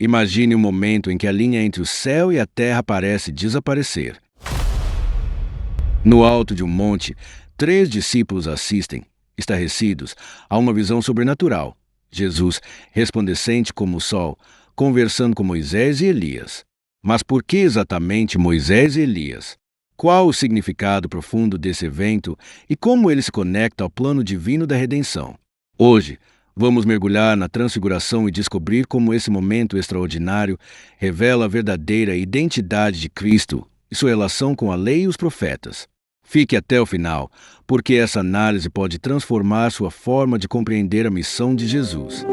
Imagine um momento em que a linha entre o céu e a terra parece desaparecer. No alto de um monte, 3 discípulos assistem, estarrecidos, a uma visão sobrenatural. Jesus, resplandecente como o sol, conversando com Moisés e Elias. Mas por que exatamente Moisés e Elias? Qual o significado profundo desse evento e como ele se conecta ao plano divino da redenção? Hoje, vamos mergulhar na Transfiguração e descobrir como esse momento extraordinário revela a verdadeira identidade de Cristo e sua relação com a lei e os profetas. Fique até o final, porque essa análise pode transformar sua forma de compreender a missão de Jesus.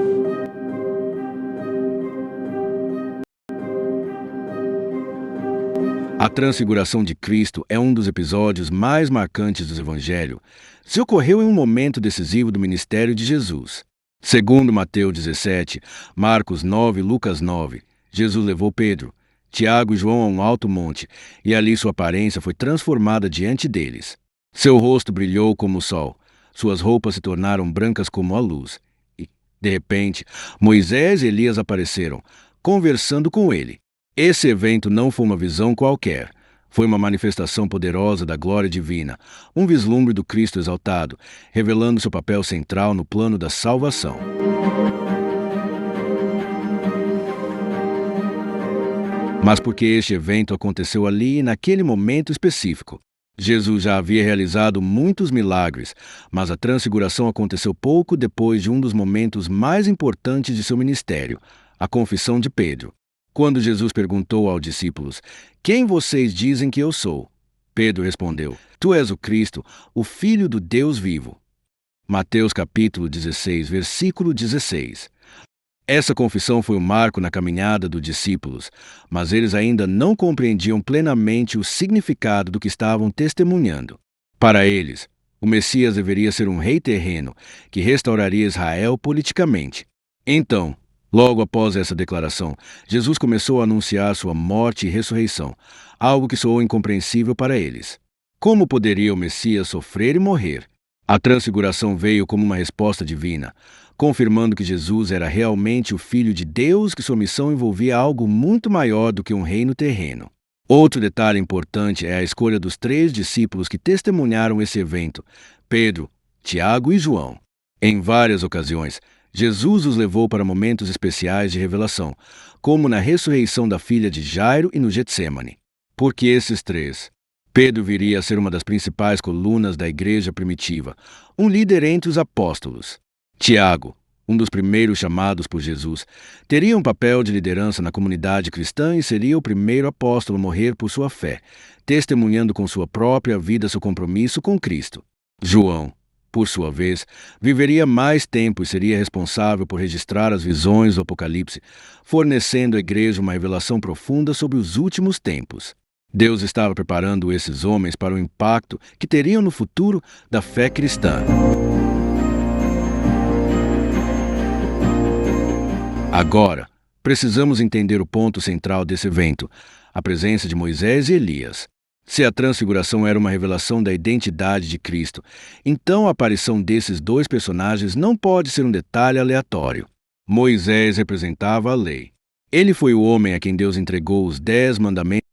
A Transfiguração de Cristo é um dos episódios mais marcantes do Evangelho. Se ocorreu em um momento decisivo do ministério de Jesus. Segundo Mateus 17, Marcos 9 e Lucas 9, Jesus levou Pedro, Tiago e João a um alto monte, e ali sua aparência foi transformada diante deles. Seu rosto brilhou como o sol, suas roupas se tornaram brancas como a luz. E, de repente, Moisés e Elias apareceram, conversando com ele. Esse evento não foi uma visão qualquer. Foi uma manifestação poderosa da glória divina, um vislumbre do Cristo exaltado, revelando seu papel central no plano da salvação. Mas por que este evento aconteceu ali, naquele momento específico? Jesus já havia realizado muitos milagres, mas a transfiguração aconteceu pouco depois de um dos momentos mais importantes de seu ministério, a confissão de Pedro. Quando Jesus perguntou aos discípulos, "Quem vocês dizem que eu sou?" Pedro respondeu, "Tu és o Cristo, o Filho do Deus vivo." Mateus capítulo 16, versículo 16. Essa confissão foi um marco na caminhada dos discípulos, mas eles ainda não compreendiam plenamente o significado do que estavam testemunhando. Para eles, o Messias deveria ser um rei terreno que restauraria Israel politicamente. Então, logo após essa declaração, Jesus começou a anunciar sua morte e ressurreição, algo que soou incompreensível para eles. Como poderia o Messias sofrer e morrer? A transfiguração veio como uma resposta divina, confirmando que Jesus era realmente o Filho de Deus, que sua missão envolvia algo muito maior do que um reino terreno. Outro detalhe importante é a escolha dos 3 discípulos que testemunharam esse evento: Pedro, Tiago e João. Em várias ocasiões, Jesus os levou para momentos especiais de revelação, como na ressurreição da filha de Jairo e no Getsêmani. Porque esses 3? Pedro viria a ser uma das principais colunas da igreja primitiva, um líder entre os apóstolos. Tiago, um dos primeiros chamados por Jesus, teria um papel de liderança na comunidade cristã e seria o primeiro apóstolo a morrer por sua fé, testemunhando com sua própria vida seu compromisso com Cristo. João, por sua vez, viveria mais tempo e seria responsável por registrar as visões do Apocalipse, fornecendo à igreja uma revelação profunda sobre os últimos tempos. Deus estava preparando esses homens para o impacto que teriam no futuro da fé cristã. Agora, precisamos entender o ponto central desse evento, a presença de Moisés e Elias. Se a transfiguração era uma revelação da identidade de Cristo, então a aparição desses 2 personagens não pode ser um detalhe aleatório. Moisés representava a lei. Ele foi o homem a quem Deus entregou os 10 mandamentos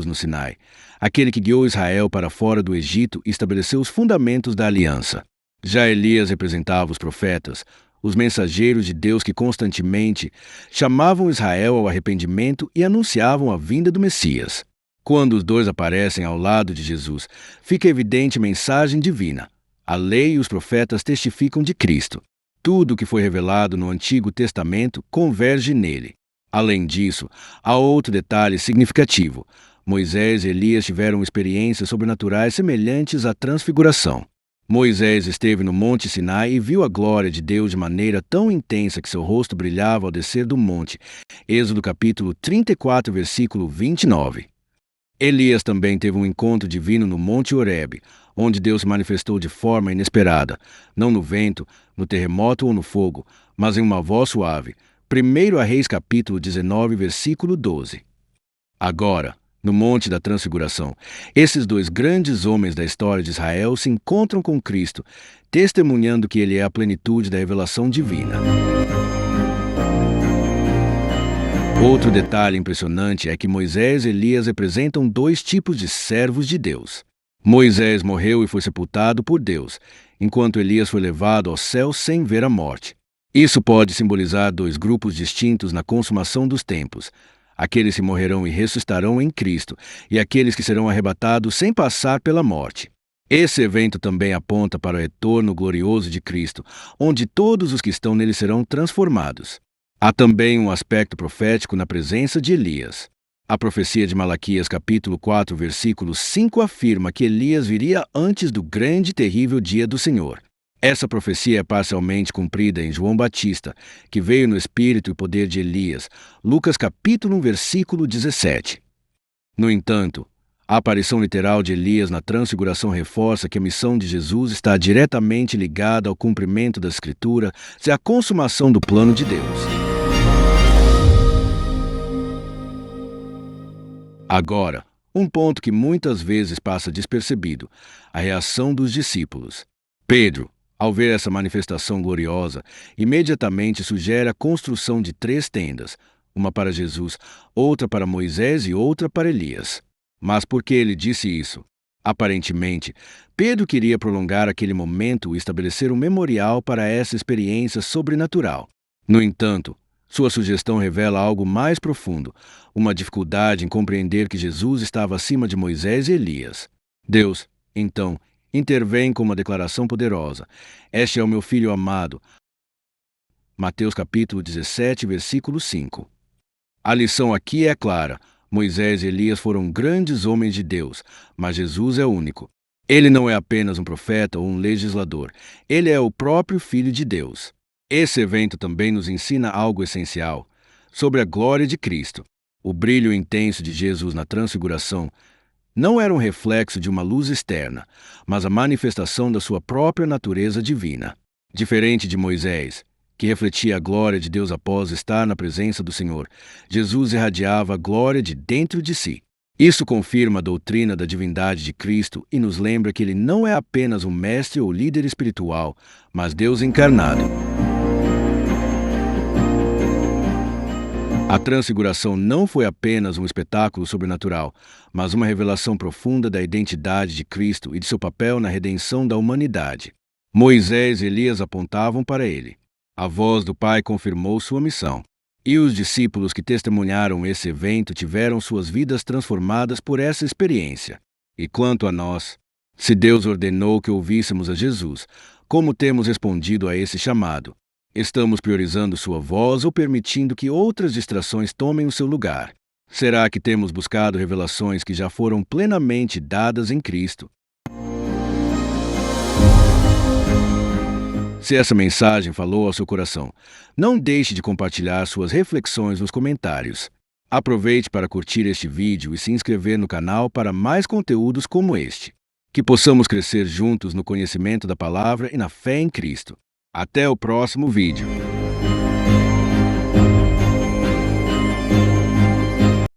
no Sinai, aquele que guiou Israel para fora do Egito e estabeleceu os fundamentos da aliança. Já Elias representava os profetas, os mensageiros de Deus que constantemente chamavam Israel ao arrependimento e anunciavam a vinda do Messias. Quando os 2 aparecem ao lado de Jesus, fica evidente a mensagem divina. A lei e os profetas testificam de Cristo. Tudo o que foi revelado no Antigo Testamento converge nele. Além disso, há outro detalhe significativo. Moisés e Elias tiveram experiências sobrenaturais semelhantes à transfiguração. Moisés esteve no Monte Sinai e viu a glória de Deus de maneira tão intensa que seu rosto brilhava ao descer do monte. Êxodo capítulo 34, versículo 29. Elias também teve um encontro divino no Monte Horebe, onde Deus se manifestou de forma inesperada, não no vento, no terremoto ou no fogo, mas em uma voz suave. 1 Reis capítulo 19, versículo 12. Agora, no Monte da Transfiguração, esses 2 grandes homens da história de Israel se encontram com Cristo, testemunhando que ele é a plenitude da revelação divina. Outro detalhe impressionante é que Moisés e Elias representam dois tipos de servos de Deus. Moisés morreu e foi sepultado por Deus, enquanto Elias foi levado ao céu sem ver a morte. Isso pode simbolizar dois grupos distintos na consumação dos tempos: aqueles que morrerão e ressuscitarão em Cristo, e aqueles que serão arrebatados sem passar pela morte. Esse evento também aponta para o retorno glorioso de Cristo, onde todos os que estão nele serão transformados. Há também um aspecto profético na presença de Elias. A profecia de Malaquias capítulo 4, versículo 5 afirma que Elias viria antes do grande e terrível dia do Senhor. Essa profecia é parcialmente cumprida em João Batista, que veio no espírito e poder de Elias, Lucas capítulo 1, versículo 17. No entanto, a aparição literal de Elias na transfiguração reforça que a missão de Jesus está diretamente ligada ao cumprimento da Escritura e à consumação do plano de Deus. Agora, um ponto que muitas vezes passa despercebido: a reação dos discípulos. Pedro, ao ver essa manifestação gloriosa, imediatamente sugere a construção de 3 tendas, uma para Jesus, outra para Moisés e outra para Elias. Mas por que ele disse isso? Aparentemente, Pedro queria prolongar aquele momento e estabelecer um memorial para essa experiência sobrenatural. No entanto, sua sugestão revela algo mais profundo, uma dificuldade em compreender que Jesus estava acima de Moisés e Elias. Deus, então, intervém com uma declaração poderosa: "Este é o meu filho amado." Mateus capítulo 17, versículo 5. A lição aqui é clara: Moisés e Elias foram grandes homens de Deus, mas Jesus é único. Ele não é apenas um profeta ou um legislador, ele é o próprio Filho de Deus. Esse evento também nos ensina algo essencial sobre a glória de Cristo. O brilho intenso de Jesus na transfiguração não era um reflexo de uma luz externa, mas a manifestação da sua própria natureza divina. Diferente de Moisés, que refletia a glória de Deus após estar na presença do Senhor, Jesus irradiava a glória de dentro de si. Isso confirma a doutrina da divindade de Cristo e nos lembra que ele não é apenas um mestre ou líder espiritual, mas Deus encarnado. A transfiguração não foi apenas um espetáculo sobrenatural, mas uma revelação profunda da identidade de Cristo e de seu papel na redenção da humanidade. Moisés e Elias apontavam para ele. A voz do Pai confirmou sua missão. E os discípulos que testemunharam esse evento tiveram suas vidas transformadas por essa experiência. E quanto a nós, se Deus ordenou que ouvíssemos a Jesus, como temos respondido a esse chamado? Estamos priorizando sua voz ou permitindo que outras distrações tomem o seu lugar? Será que temos buscado revelações que já foram plenamente dadas em Cristo? Se essa mensagem falou ao seu coração, não deixe de compartilhar suas reflexões nos comentários. Aproveite para curtir este vídeo e se inscrever no canal para mais conteúdos como este. Que possamos crescer juntos no conhecimento da palavra e na fé em Cristo. Até o próximo vídeo.